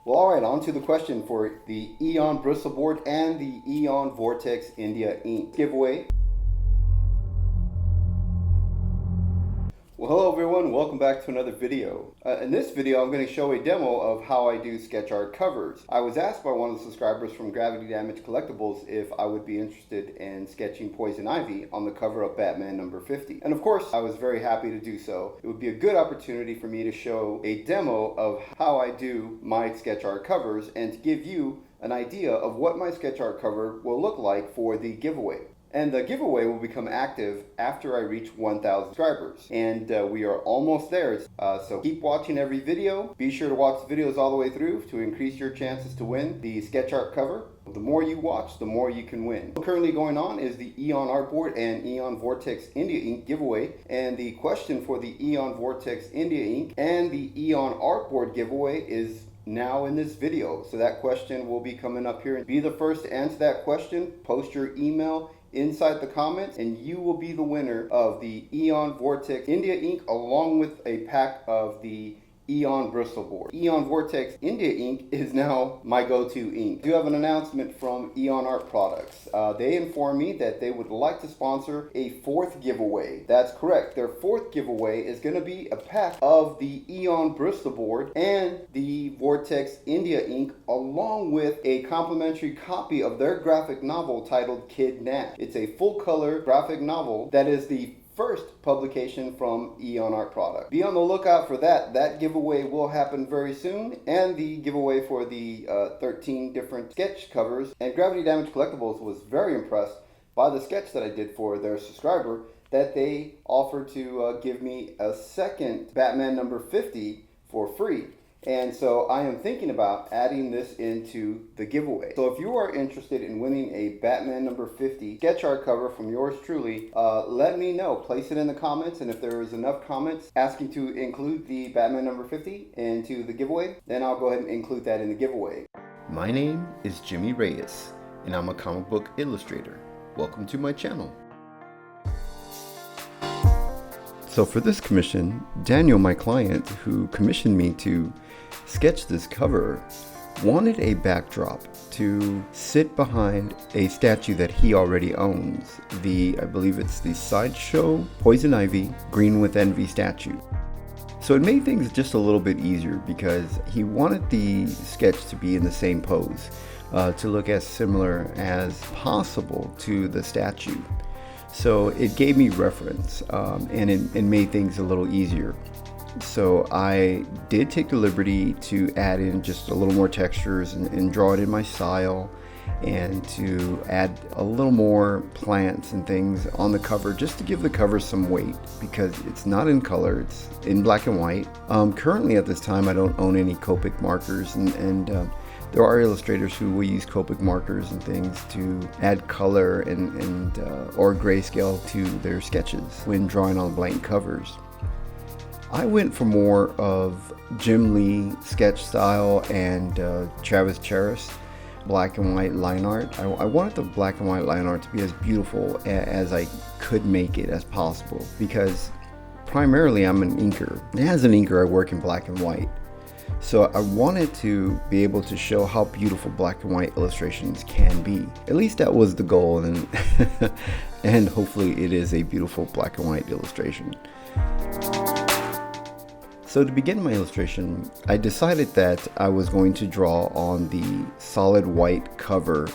Well, all right, on to the question for the EON Bristol board and the EON Vortex India Ink giveaway. Well, hello everyone, welcome back to another video. In this video, I'm going to show a demo of how I do sketch art covers. I was asked by one of the subscribers from Gravity Damage Collectibles if I would be interested in sketching Poison Ivy on the cover of Batman number 50. And of course, I was very happy to do so. It would be a good opportunity for me to show a demo of how I do my sketch art covers and to give you an idea of what my sketch art cover will look like for the giveaway. And the giveaway will become active after I reach 1,000 subscribers. And we are almost there. So keep watching every video. Be sure to watch the videos all the way through to increase your chances to win the sketch art cover. The more you watch, the more you can win. Currently going on is the EON Artboard and EON Vortex India Ink giveaway. And the question for the EON Vortex India Ink and the EON Artboard giveaway is now in this video. So that question will be coming up here. Be the first to answer that question. Post your email inside the comments and you will be the winner of the EON Vortex India Ink along with a pack of the EON Bristol board. EON Vortex India Ink is now my go-to ink. I do have an announcement from EON Art Products. They informed me that they would like to sponsor a fourth giveaway. That's correct. Their fourth giveaway is going to be a pack of the EON Bristol board and the Vortex India Ink along with a complimentary copy of their graphic novel titled Kid Nash. It's a full-color graphic novel that is the first publication from EON Art Product. Be on the lookout for that. That giveaway will happen very soon, and the giveaway for the 13 different sketch covers. And Gravity Damage Collectibles was very impressed by the sketch that I did for their subscriber that they offered to give me a second Batman number 50 for free. And so I am thinking about adding this into the giveaway. So if you are interested in winning a Batman number 50 sketch art cover from yours truly, let me know. Place it in the comments, and if there is enough comments asking to include the Batman number 50 into the giveaway, then I'll go ahead and include that in the giveaway. My name is Jimmy Reyes, and I'm a comic book illustrator. Welcome to my channel. So for this commission, Daniel, my client, who commissioned me to sketch this cover, wanted a backdrop to sit behind a statue that he already owns. I believe it's the Sideshow Poison Ivy Green with Envy statue. So it made things just a little bit easier because he wanted the sketch to be in the same pose, to look as similar as possible to the statue. So it gave me reference, and it made things a little easier. So I did take the liberty to add in just a little more textures and draw it in my style, and to add a little more plants and things on the cover just to give the cover some weight, because it's not in color, it's in black and white. Currently at this time I don't own any Copic markers, and there are illustrators who will use Copic markers and things to add color and or grayscale to their sketches when drawing on blank covers. I went for more of Jim Lee sketch style and Travis Charest black and white line art. I wanted the black and white line art to be as beautiful as I could make it as possible, because primarily I'm an inker. And as an inker I work in black and white. So I wanted to be able to show how beautiful black and white illustrations can be. At least that was the goal, and and hopefully it is a beautiful black and white illustration. So to begin my illustration, I decided that I was going to draw on the solid white cover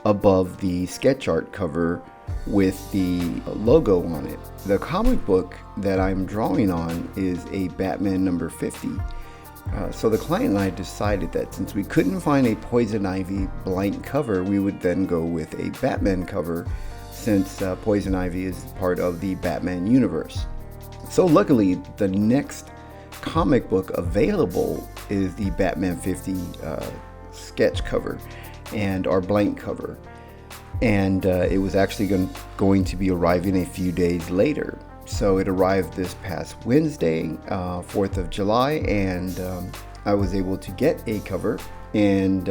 above the sketch art cover with the logo on it. The comic book that I'm drawing on is a Batman number 50. So the client and I decided that since we couldn't find a Poison Ivy blank cover, we would then go with a Batman cover, since Poison Ivy is part of the Batman universe. So luckily, the next comic book available is the Batman 50 sketch cover and our blank cover, and it was actually going to be arriving a few days later. So it arrived this past Wednesday, 4th of July, and I was able to get a cover, and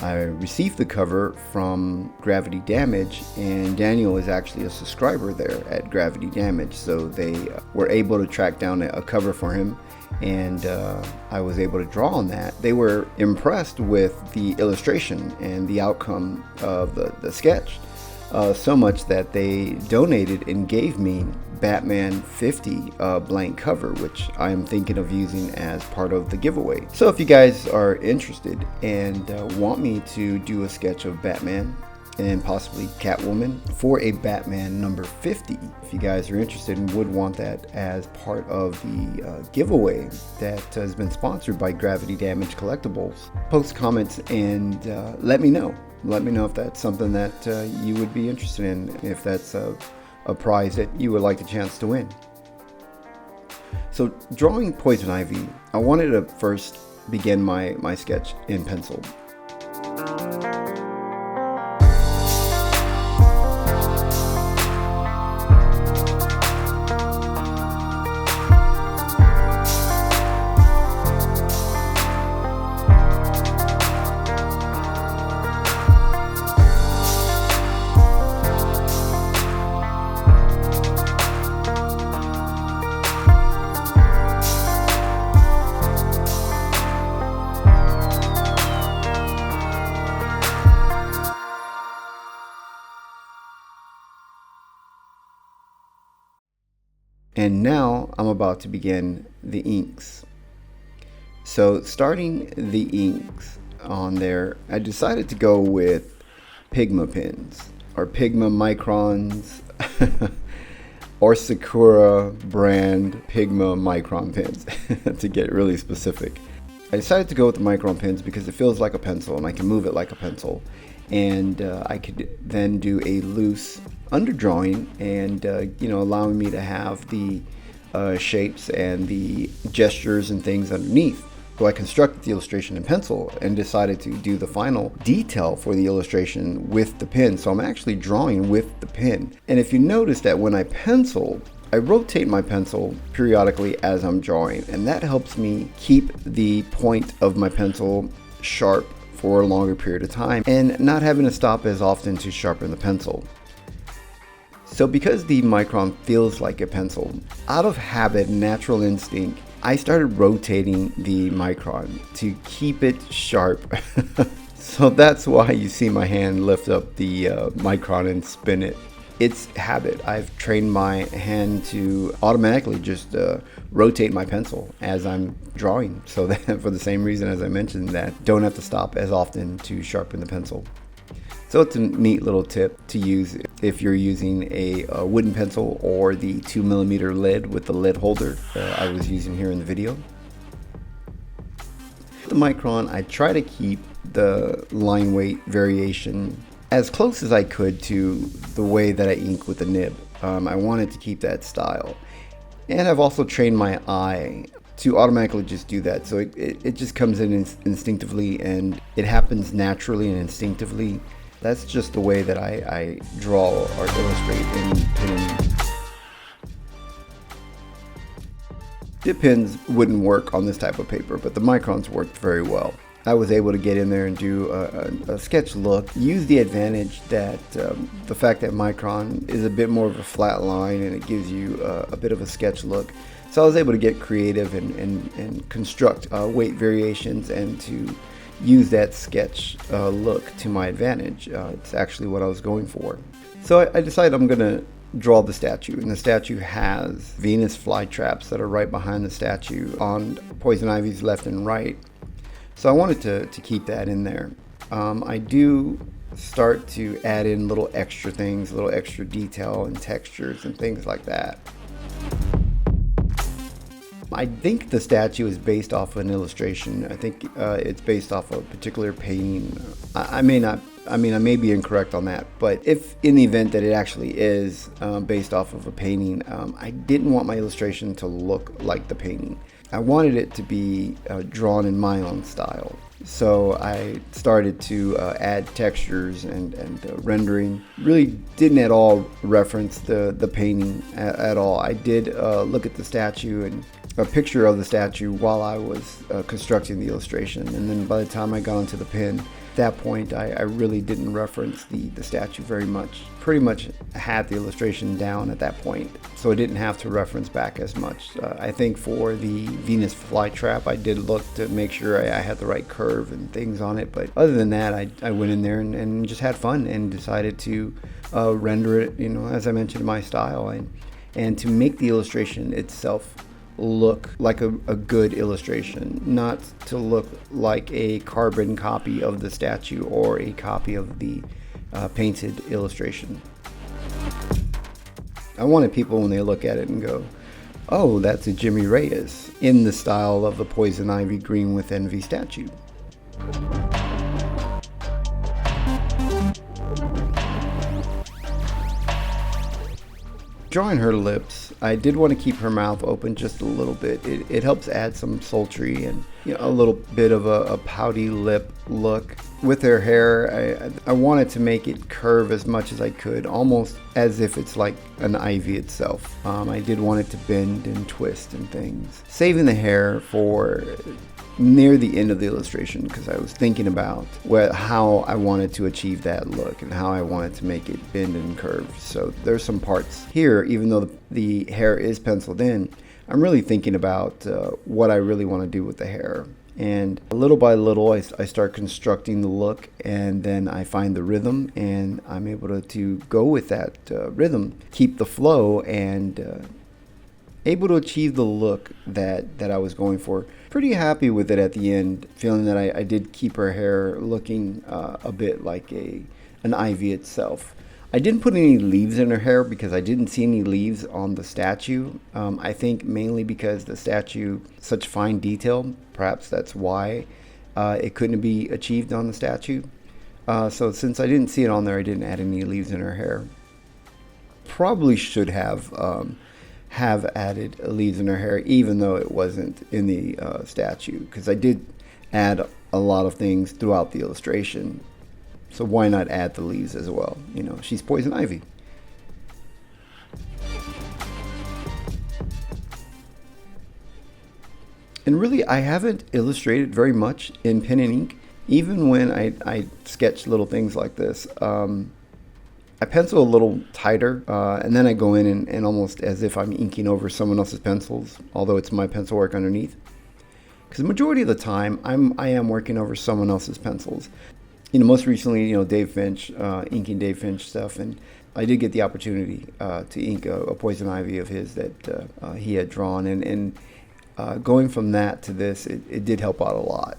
I received the cover from Gravity Damage, and Daniel is actually a subscriber there at Gravity Damage, so they were able to track down a cover for him, and I was able to draw on that. They were impressed with the illustration and the outcome of the sketch, so much that they donated and gave me Batman 50 blank cover, which I'm thinking of using as part of the giveaway. So if you guys are interested and want me to do a sketch of Batman and possibly Catwoman for a Batman number 50, if you guys are interested and would want that as part of the giveaway that has been sponsored by Gravity Damage Collectibles, post comments and let me know. Let me know if that's something that you would be interested in, if that's a prize that you would like the chance to win. So drawing Poison Ivy, I wanted to first begin my sketch in pencil. And now I'm about to begin the inks. So starting the inks on there, I decided to go with Pigma pens or Pigma microns or Sakura brand Pigma micron pens to get really specific. I decided to go with the micron pens because it feels like a pencil and I can move it like a pencil, and I could then do a loose underdrawing and allowing me to have the shapes and the gestures and things underneath. So I constructed the illustration in pencil and decided to do the final detail for the illustration with the pen. So I'm actually drawing with the pen. And if you notice that when I pencil, I rotate my pencil periodically as I'm drawing, and that helps me keep the point of my pencil sharp for a longer period of time and not having to stop as often to sharpen the pencil. So because the micron feels like a pencil, out of habit, natural instinct, I started rotating the micron to keep it sharp. So that's why you see my hand lift up the micron and spin it. It's habit. I've trained my hand to automatically just rotate my pencil as I'm drawing. So that for the same reason as I mentioned, that don't have to stop as often to sharpen the pencil. So it's a neat little tip to use if you're using a wooden pencil or the 2mm lead with the lead holder I was using here in the video. The micron, I try to keep the line weight variation as close as I could to the way that I ink with the nib. I wanted to keep that style. And I've also trained my eye to automatically just do that. So it just comes in instinctively, and it happens naturally and instinctively. That's just the way that I draw or illustrate in pen. Dip pens wouldn't work on this type of paper, but the microns worked very well. I was able to get in there and do a sketch look, use the advantage that the fact that micron is a bit more of a flat line and it gives you a bit of a sketch look. So I was able to get creative and construct weight variations and to use that sketch look to my advantage. It's actually what I was going for. So I decided I'm going to draw the statue, and the statue has Venus flytraps that are right behind the statue on Poison Ivy's left and right. So I wanted to keep that in there. I do start to add in little extra things, little extra detail and textures and things like that. I think the statue is based off of an illustration. I think it's based off of a particular painting. I may be incorrect on that, but if in the event that it actually is based off of a painting, I didn't want my illustration to look like the painting. I wanted it to be drawn in my own style. So I started to add textures and rendering. Really didn't at all reference the painting at all. I did look at the statue and a picture of the statue while I was constructing the illustration, and then by the time I got onto the pin, at that point I really didn't reference the statue very much. Pretty much had the illustration down at that point, so I didn't have to reference back as much. I think for the Venus flytrap, I did look to make sure I had the right curve and things on it, but other than that, I went in there and just had fun and decided to render it, as I mentioned, in my style, and to make the illustration itself look like a good illustration, not to look like a carbon copy of the statue or a copy of the painted illustration. I wanted people, when they look at it, and go, oh, that's a Jimmy Reyes in the style of the Poison Ivy Green with Envy statue. Drawing her lips, I did want to keep her mouth open just a little bit. It helps add some sultry and a little bit of a pouty lip look. With her hair, I wanted to make it curve as much as I could, almost as if it's like an ivy itself. I did want it to bend and twist and things. Saving the hair for near the end of the illustration, because I was thinking about how I wanted to achieve that look and how I wanted to make it bend and curve. So there's some parts here, even though the hair is penciled in, I'm really thinking about what I really want to do with the hair. And little by little, I start constructing the look, and then I find the rhythm, and I'm able to go with that rhythm, keep the flow, and able to achieve the look that I was going for. Pretty happy with it at the end, feeling that I did keep her hair looking a bit like an ivy itself. I didn't put any leaves in her hair because I didn't see any leaves on the statue. I think mainly because the statue, such fine detail, perhaps that's why it couldn't be achieved on the statue. So since I didn't see it on there, I didn't add any leaves in her hair. Probably should have added leaves in her hair, even though it wasn't in the statue, because I did add a lot of things throughout the illustration. So why not add the leaves as well? She's Poison Ivy. And really, I haven't illustrated very much in pen and ink. Even when I sketch little things like this, I pencil a little tighter, and then I go in and almost as if I'm inking over someone else's pencils, although it's my pencil work underneath. Because the majority of the time, I am working over someone else's pencils. Most recently, Dave Finch, inking Dave Finch stuff, and I did get the opportunity to ink a Poison Ivy of his that he had drawn, and going from that to this, it did help out a lot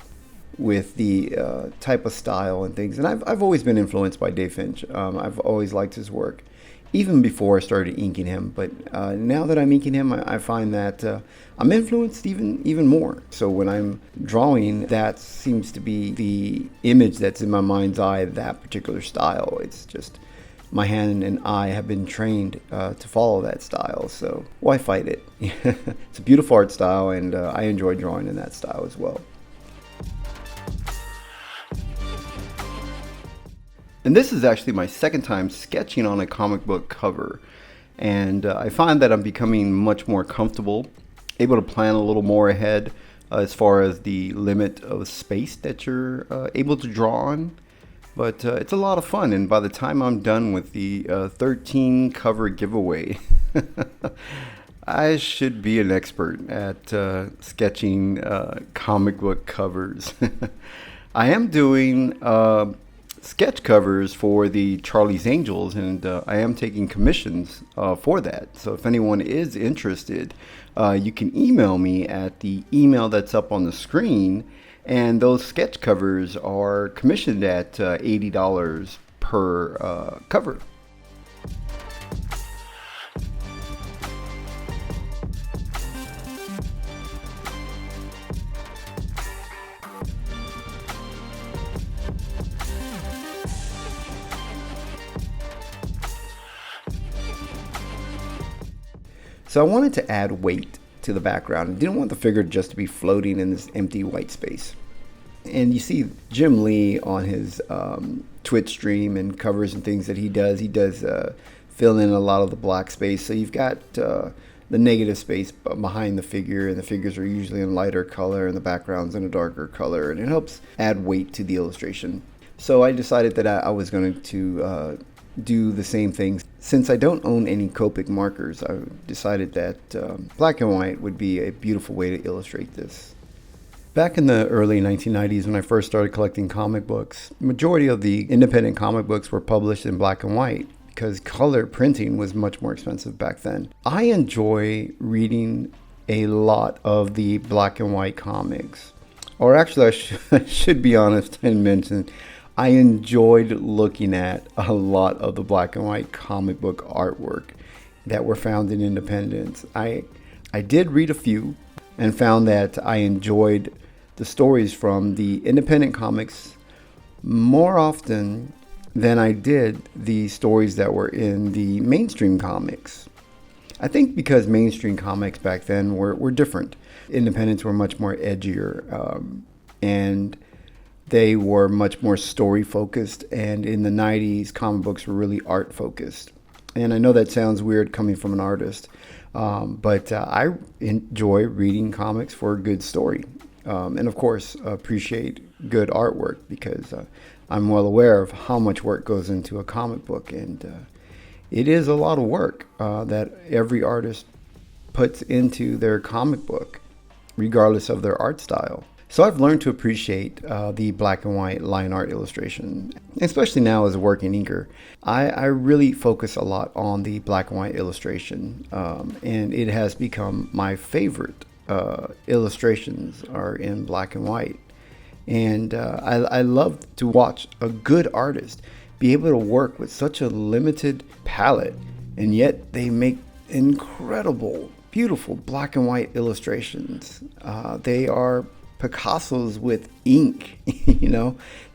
with the type of style and things. And I've always been influenced by Dave Finch. I've always liked his work, even before I started inking him. But now that I'm inking him, I find that I'm influenced even more. So when I'm drawing, that seems to be the image that's in my mind's eye, that particular style. It's just my hand and eye have been trained to follow that style. So why fight it? It's a beautiful art style, and I enjoy drawing in that style as well. And this is actually my second time sketching on a comic book cover. And I find that I'm becoming much more comfortable, able to plan a little more ahead as far as the limit of space that you're able to draw on. But it's a lot of fun. And by the time I'm done with the 13 cover giveaway, I should be an expert at sketching comic book covers. I am doing sketch covers for the Charlie's Angels, and I am taking commissions for that. So if anyone is interested, you can email me at the email that's up on the screen, and those sketch covers are commissioned at $80 per cover. So I wanted to add weight to the background. I didn't want the figure just to be floating in this empty white space. And you see Jim Lee on his Twitch stream and covers and things that he does. He does fill in a lot of the black space. So you've got the negative space behind the figure, and the figures are usually in lighter color and the background's in a darker color, and it helps add weight to the illustration. So I decided that I was going to do the same thing. Since I don't own any Copic markers, I decided that black and white would be a beautiful way to illustrate this. Back in the early 1990s, when I first started collecting comic books, the majority of the independent comic books were published in black and white because color printing was much more expensive back then. I enjoy reading a lot of the black and white comics. Or actually, I should be honest and mention, I enjoyed looking at a lot of the black and white comic book artwork that were found in independents. I did read a few and found that I enjoyed the stories from the independent comics more often than I did the stories that were in the mainstream comics. I think because mainstream comics back then were different. Independents were much more edgier, and they were much more story focused, and in the 90s comic books were really art focused. And I know that sounds weird coming from an artist, but I enjoy reading comics for a good story, and of course appreciate good artwork, because I'm well aware of how much work goes into a comic book, and it is a lot of work that every artist puts into their comic book, regardless of their art style. So I've learned to appreciate the black and white line art illustration, especially now as a working inker. I really focus a lot on the black and white illustration, and it has become my favorite. Illustrations are in black and white. And I love to watch a good artist be able to work with such a limited palette, and yet they make incredible, beautiful black and white illustrations. They are Picasso's with ink.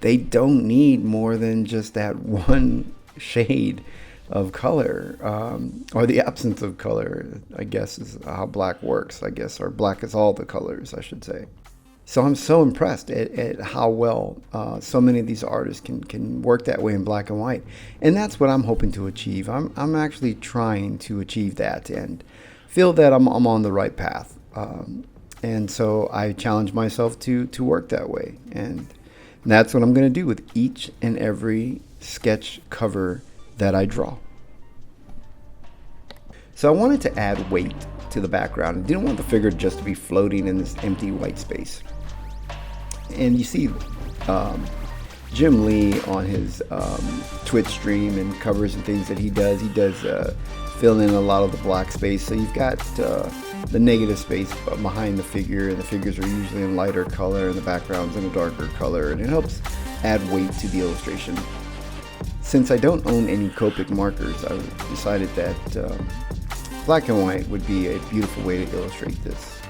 They don't need more than just that one shade of color, or the absence of color, I guess is how black works, or black is all the colors, I should say. So I'm so impressed at how well so many of these artists can work that way in black and white. And that's what I'm hoping to achieve. I'm actually trying to achieve that and feel that I'm on the right path. And so I challenge myself to work that way. And that's what I'm going to do with each and every sketch cover that I draw. So I wanted to add weight to the background. I didn't want the figure just to be floating in this empty white space. And you see Jim Lee on his Twitch stream and covers and things that he does fill in a lot of the black space. So you've got the negative space behind the figure, and the figures are usually in lighter color and the background's in a darker color, and it helps add weight to the illustration. Since I don't own any Copic markers, I decided that black and white would be a beautiful way to illustrate this.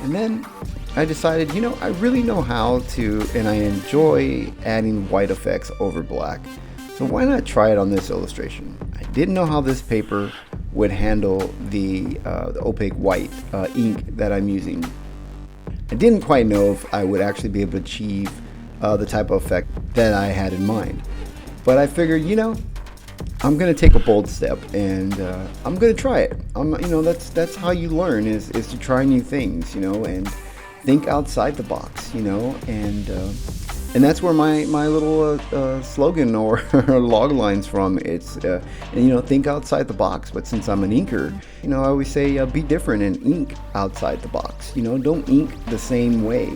And then I decided, I really know how to, and I enjoy adding white effects over black. So why not try it on this illustration? I didn't know how this paper would handle the opaque white ink that I'm using. I didn't quite know if I would actually be able to achieve the type of effect that I had in mind. But I figured, I'm going to take a bold step, and I'm going to try it. That's how you learn is to try new things, and think outside the box, and that's where my little slogan or log line's from. It's think outside the box. But since I'm an inker, I always say be different and ink outside the box. Don't ink the same way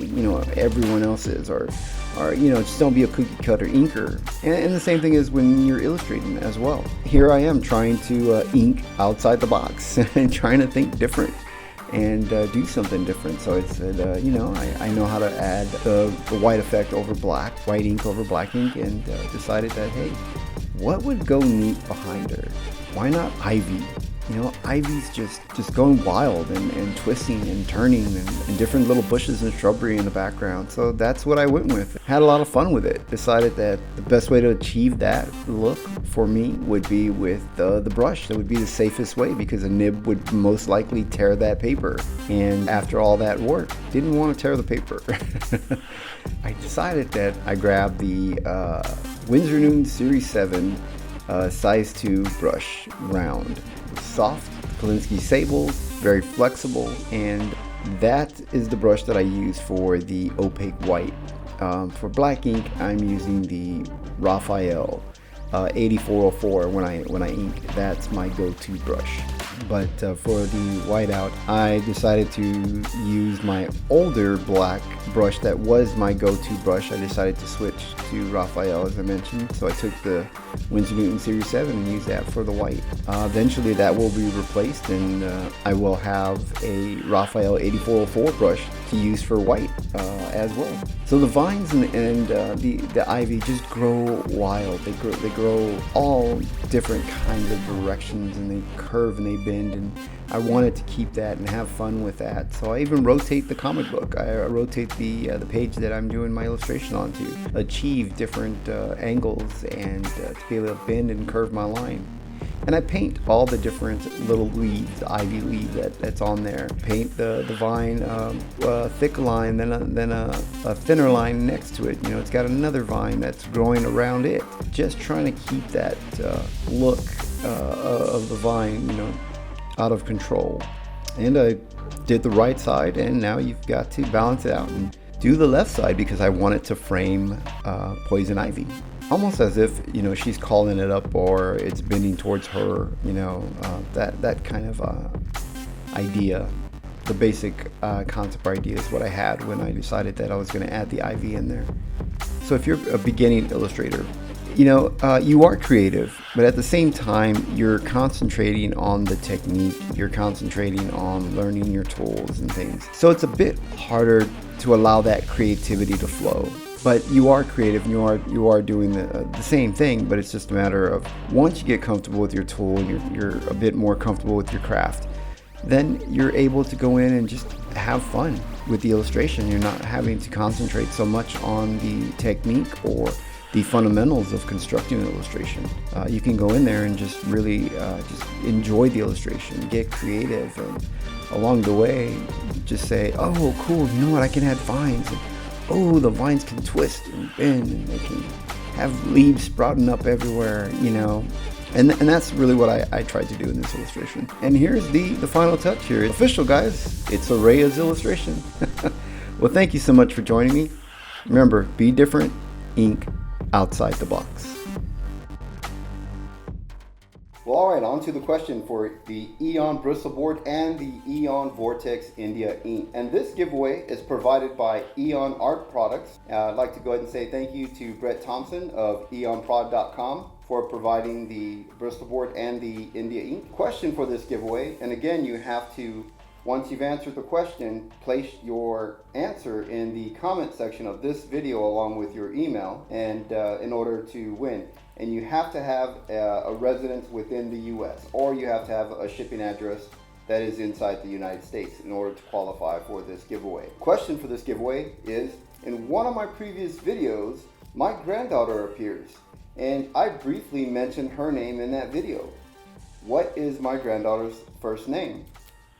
everyone else is, or just don't be a cookie cutter inker. And the same thing is when you're illustrating as well. Here I am trying to ink outside the box and trying to think different and do something different. So I said, I know how to add the white effect over black, white ink over black ink, and decided that, hey, what would go neat behind her? Why not ivy? Ivy's just going wild and twisting and turning and different little bushes and shrubbery in the background. So that's what I went with. Had a lot of fun with it. Decided that the best way to achieve that look for me would be with the brush. That would be the safest way, because a nib would most likely tear that paper. And after all that work, didn't want to tear the paper. I decided that I grabbed the Winsor Newton Series 7 size 2 brush round. Soft Kolinsky Sable, very flexible, and that is the brush that I use for the opaque white. For black ink, I'm using the Raphael 8404 when I ink. That's my go-to brush. But for the whiteout, I decided to use my older black brush that was my go-to brush. I decided to switch to Raphael, as I mentioned. So I took the Winsor Newton Series 7 and used that for the white. Eventually that will be replaced, and I will have a Raphael 8404 brush to use for white as well. So the vines and the ivy just grow wild. They grow all different kinds of directions, and they curve and they bend, and I wanted to keep that and have fun with that. So I even rotate the comic book. I rotate the page that I'm doing my illustration on to achieve different angles and to be able to bend and curve my line. And I paint all the different little leaves, the ivy leaf that's on there. Paint the vine thick line, then a thinner line next to it. You know, it's got another vine that's growing around it. Just trying to keep that look of the vine, you know, out of control. And I did the right side, and now you've got to balance it out and do the left side because I want it to frame poison ivy. Almost as if, you know, she's calling it up or it's bending towards her, you know, that kind of idea. The basic concept idea is what I had when I decided that I was going to add the ivy in there. So if you're a beginning illustrator, you know, you are creative, but at the same time, you're concentrating on the technique, you're concentrating on learning your tools and things. So it's a bit harder to allow that creativity to flow. But you are creative, and you are doing the same thing, but it's just a matter of once you get comfortable with your tool and you're a bit more comfortable with your craft, then you're able to go in and just have fun with the illustration. You're not having to concentrate so much on the technique or the fundamentals of constructing an illustration. You can go in there and just really just enjoy the illustration, get creative, and along the way just say, oh cool, you know what, I can add vines, and oh, the vines can twist and bend, and they can have leaves sprouting up everywhere, you know. And that's really what I tried to do in this illustration. And here's the final touch here. It's official, guys. It's a Reyes illustration. Well, thank you so much for joining me. Remember, be different, ink outside the box. Well, all right, on to the question for the EON Bristol board and the EON Vortex India ink. And this giveaway is provided by EON Art Products. I'd like to go ahead and say thank you to Brett Thompson of EONprod.com for providing the Bristol board and the India ink. Question for this giveaway, and again, you have to, once you've answered the question, place your answer in the comment section of this video along with your email, and in order to win. And you have to have a residence within the U.S. or you have to have a shipping address that is inside the United States in order to qualify for this giveaway. Question for this giveaway is, in one of my previous videos, my granddaughter appears, and I briefly mentioned her name in that video. What is my granddaughter's first name?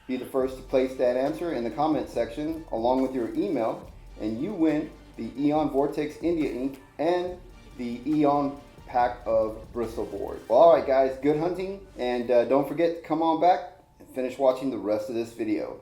Be the first to place that answer in the comment section along with your email, and you win the EON Vortex India ink and the EON pack of Bristol board. Well, all right guys, good hunting, and don't forget to come on back and finish watching the rest of this video.